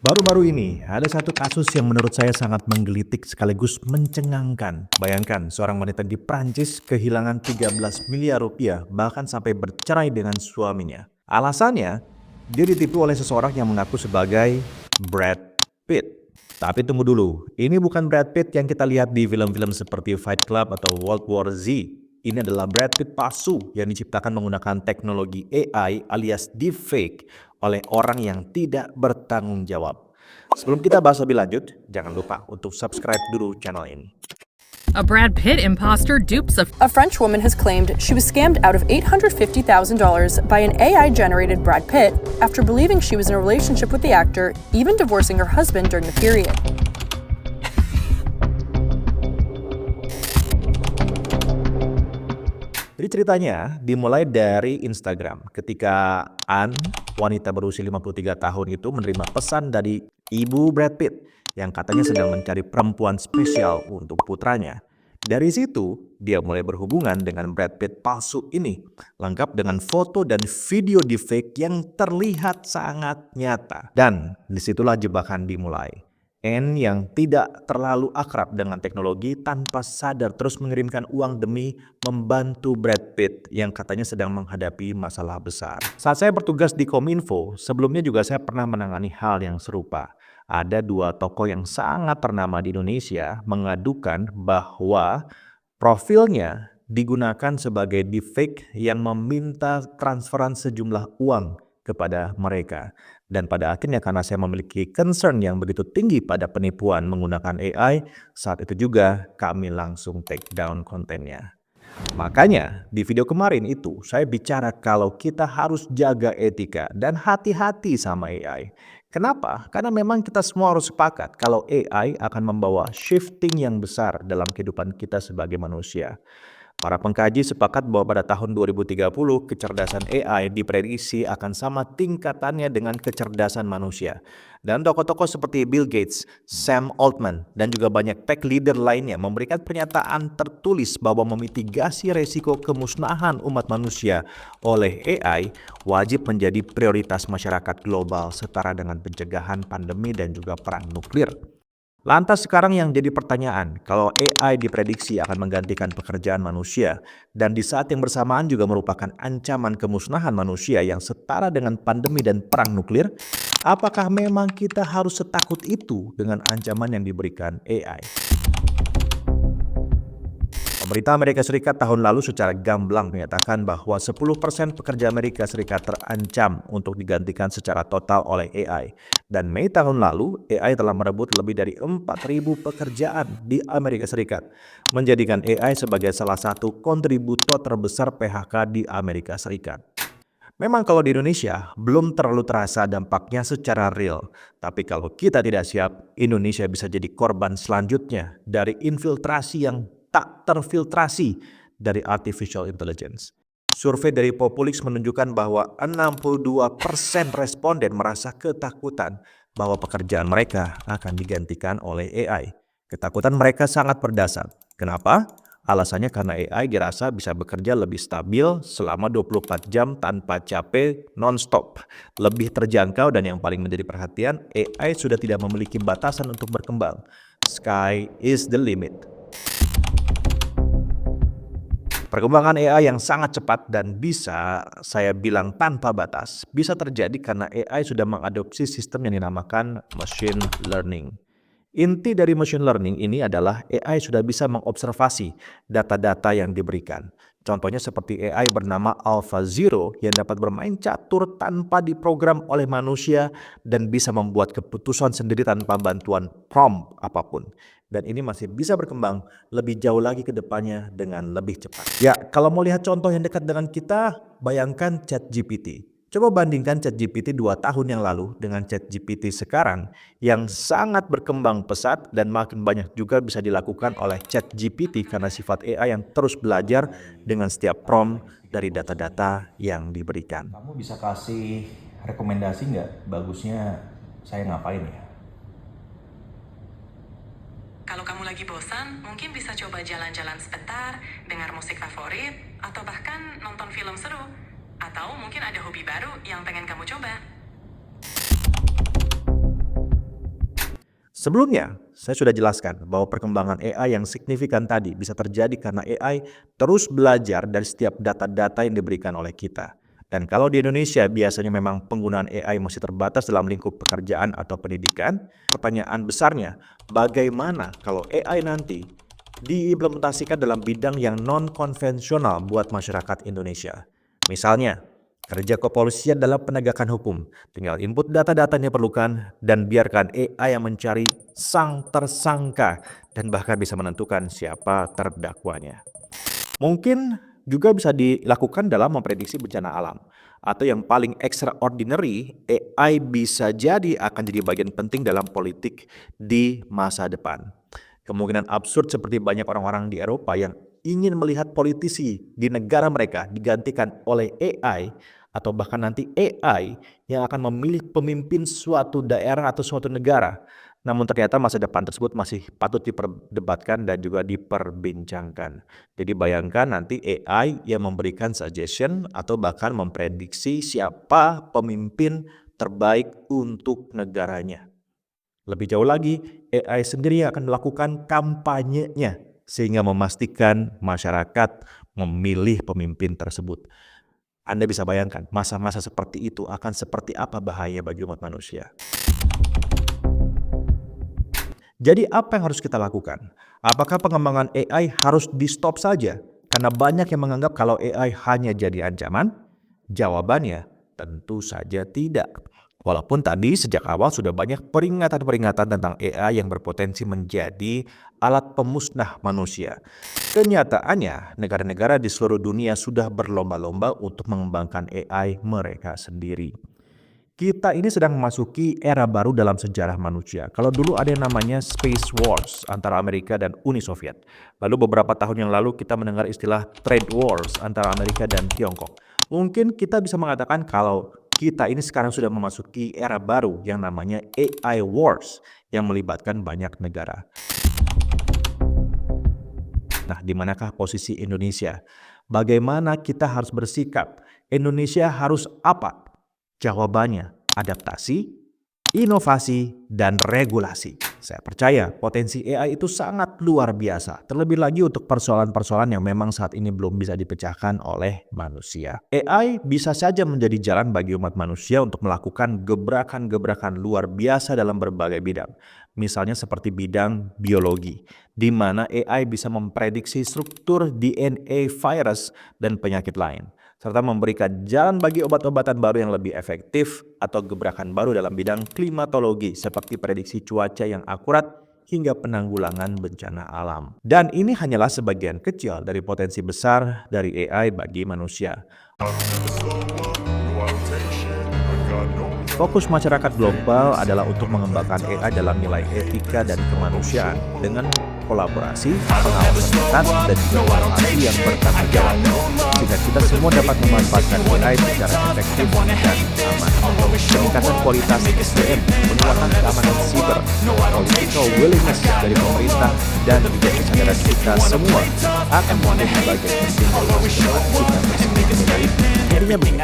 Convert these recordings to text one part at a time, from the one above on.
Baru-baru ini, ada satu kasus yang menurut saya sangat menggelitik sekaligus mencengangkan. Bayangkan, seorang wanita di Prancis kehilangan 13 miliar rupiah, bahkan sampai bercerai dengan suaminya. Alasannya, dia ditipu oleh seseorang yang mengaku sebagai Brad Pitt. Tapi tunggu dulu, ini bukan Brad Pitt yang kita lihat di film-film seperti Fight Club atau World War Z. Ini adalah Brad Pitt palsu yang diciptakan menggunakan teknologi AI alias deepfake oleh orang yang tidak bertanggung jawab. Sebelum kita bahas lebih lanjut, jangan lupa untuk subscribe dulu channel ini. A Brad Pitt imposter dupes A French woman has claimed she was scammed out of $850,000 by an AI-generated Brad Pitt after believing she was in a relationship with the actor, even divorcing her husband during the period. Jadi ceritanya dimulai dari Instagram ketika Anne, wanita berusia 53 tahun itu menerima pesan dari ibu Brad Pitt yang katanya sedang mencari perempuan spesial untuk putranya. Dari situ, dia mulai berhubungan dengan Brad Pitt palsu ini, lengkap dengan foto dan video deepfake yang terlihat sangat nyata. Dan disitulah jebakan dimulai. Anne yang tidak terlalu akrab dengan teknologi tanpa sadar terus mengirimkan uang demi membantu Brad Pitt yang katanya sedang menghadapi masalah besar. Saat saya bertugas di Kominfo, sebelumnya juga saya pernah menangani hal yang serupa. Ada dua tokoh yang sangat ternama di Indonesia mengadukan bahwa profilnya digunakan sebagai deepfake yang meminta transferan sejumlah uang kepada mereka. Dan pada akhirnya karena saya memiliki concern yang begitu tinggi pada penipuan menggunakan AI, saat itu juga kami langsung take down kontennya. Makanya di video kemarin itu saya bicara kalau kita harus jaga etika dan hati-hati sama AI. Kenapa? Karena memang kita semua harus sepakat kalau AI akan membawa shifting yang besar dalam kehidupan kita sebagai manusia. Para pengkaji sepakat bahwa pada tahun 2030 kecerdasan AI diprediksi akan sama tingkatannya dengan kecerdasan manusia. Dan tokoh-tokoh seperti Bill Gates, Sam Altman, dan juga banyak tech leader lainnya memberikan pernyataan tertulis bahwa memitigasi resiko kemusnahan umat manusia oleh AI wajib menjadi prioritas masyarakat global setara dengan pencegahan pandemi dan juga perang nuklir. Lantas sekarang yang jadi pertanyaan, kalau AI diprediksi akan menggantikan pekerjaan manusia dan di saat yang bersamaan juga merupakan ancaman kemusnahan manusia yang setara dengan pandemi dan perang nuklir, apakah memang kita harus setakut itu dengan ancaman yang diberikan AI? Pemerintah Amerika Serikat tahun lalu secara gamblang menyatakan bahwa 10% pekerja Amerika Serikat terancam untuk digantikan secara total oleh AI. Dan Mei tahun lalu, AI telah merebut lebih dari 4.000 pekerjaan di Amerika Serikat, menjadikan AI sebagai salah satu kontributor terbesar PHK di Amerika Serikat. Memang kalau di Indonesia belum terlalu terasa dampaknya secara real, tapi kalau kita tidak siap, Indonesia bisa jadi korban selanjutnya dari infiltrasi yang tak terfiltrasi dari artificial intelligence. Survei dari Populix menunjukkan bahwa 62% responden merasa ketakutan bahwa pekerjaan mereka akan digantikan oleh AI. Ketakutan mereka sangat berdasar. Kenapa? Alasannya karena AI dirasa bisa bekerja lebih stabil selama 24 jam tanpa capek non-stop. Lebih terjangkau dan yang paling menjadi perhatian, AI sudah tidak memiliki batasan untuk berkembang. Sky is the limit. Perkembangan AI yang sangat cepat dan bisa saya bilang tanpa batas bisa terjadi karena AI sudah mengadopsi sistem yang dinamakan machine learning. Inti dari machine learning ini adalah AI sudah bisa mengobservasi data-data yang diberikan. Contohnya seperti AI bernama AlphaZero yang dapat bermain catur tanpa diprogram oleh manusia dan bisa membuat keputusan sendiri tanpa bantuan prompt apapun. Dan ini masih bisa berkembang lebih jauh lagi ke depannya dengan lebih cepat. Ya, kalau mau lihat contoh yang dekat dengan kita, bayangkan ChatGPT. Coba bandingkan ChatGPT 2 tahun yang lalu dengan ChatGPT sekarang yang sangat berkembang pesat dan makin banyak juga bisa dilakukan oleh ChatGPT karena sifat AI yang terus belajar dengan setiap prompt dari data-data yang diberikan. Kamu bisa kasih rekomendasi nggak bagusnya saya ngapain ya? Kalau kamu lagi bosan, mungkin bisa coba jalan-jalan sebentar, dengar musik favorit, atau bahkan nonton film seru. Atau mungkin ada hobi baru yang pengen kamu coba. Sebelumnya, saya sudah jelaskan bahwa perkembangan AI yang signifikan tadi bisa terjadi karena AI terus belajar dari setiap data-data yang diberikan oleh kita. Dan kalau di Indonesia biasanya memang penggunaan AI masih terbatas dalam lingkup pekerjaan atau pendidikan, pertanyaan besarnya, bagaimana kalau AI nanti diimplementasikan dalam bidang yang non-konvensional buat masyarakat Indonesia? Misalnya, kerja kepolisian dalam penegakan hukum, tinggal input data-data yang diperlukan dan biarkan AI yang mencari sang tersangka dan bahkan bisa menentukan siapa terdakwanya. Mungkin juga bisa dilakukan dalam memprediksi bencana alam. Atau yang paling extraordinary, AI bisa jadi akan jadi bagian penting dalam politik di masa depan. Kemungkinan absurd seperti banyak orang-orang di Eropa yang ingin melihat politisi di negara mereka digantikan oleh AI, atau bahkan nanti AI yang akan memilih pemimpin suatu daerah atau suatu negara. Namun ternyata masa depan tersebut masih patut diperdebatkan dan juga diperbincangkan. Jadi bayangkan nanti AI yang memberikan suggestion atau bahkan memprediksi siapa pemimpin terbaik untuk negaranya. Lebih jauh lagi, AI sendiri akan melakukan kampanyenya sehingga memastikan masyarakat memilih pemimpin tersebut. Anda bisa bayangkan masa-masa seperti itu akan seperti apa bahaya bagi umat manusia. Jadi apa yang harus kita lakukan? Apakah pengembangan AI harus di-stop saja? Karena banyak yang menganggap kalau AI hanya jadi ancaman. Jawabannya tentu saja tidak. Walaupun tadi sejak awal sudah banyak peringatan-peringatan tentang AI yang berpotensi menjadi alat pemusnah manusia. Kenyataannya, negara-negara di seluruh dunia sudah berlomba-lomba untuk mengembangkan AI mereka sendiri. Kita ini sedang memasuki era baru dalam sejarah manusia. Kalau dulu ada yang namanya Space Wars antara Amerika dan Uni Soviet. Lalu beberapa tahun yang lalu kita mendengar istilah Trade Wars antara Amerika dan Tiongkok. Mungkin kita bisa mengatakan kalau kita ini sekarang sudah memasuki era baru yang namanya AI Wars yang melibatkan banyak negara. Nah, di manakah posisi Indonesia? Bagaimana kita harus bersikap? Indonesia harus apa? Jawabannya, adaptasi, inovasi, dan regulasi. Saya percaya potensi AI itu sangat luar biasa, terlebih lagi untuk persoalan-persoalan yang memang saat ini belum bisa dipecahkan oleh manusia. AI bisa saja menjadi jalan bagi umat manusia untuk melakukan gebrakan-gebrakan luar biasa dalam berbagai bidang. Misalnya seperti bidang biologi, di mana AI bisa memprediksi struktur DNA virus dan penyakit lain, serta memberikan jalan bagi obat-obatan baru yang lebih efektif atau gebrakan baru dalam bidang klimatologi seperti prediksi cuaca yang akurat hingga penanggulangan bencana alam. Dan ini hanyalah sebagian kecil dari potensi besar dari AI bagi manusia. Fokus masyarakat global adalah untuk mengembangkan AI dalam nilai etika dan kemanusiaan dengan kolaborasi, pengawasan ketat, dan juga inovasi yang bertanggung jawab, sehingga kita semua dapat memanfaatkan AI secara efektif dan aman. Peningkatan kualitas SDM, penguatan keamanan siber, political willingness dari pemerintah, dan juga kesadaran kita semua akan menjadi bagian penting dalam kehidupan kita bersama. Intinya begini,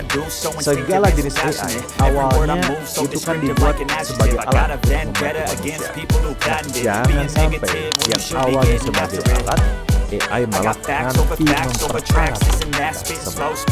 segala jenis AI awalnya itu kan dibuat sebagai alat untuk membantu manusia. Jangan sampai yang awalnya sebagai alat, AI malah nanti memperparah kita semua.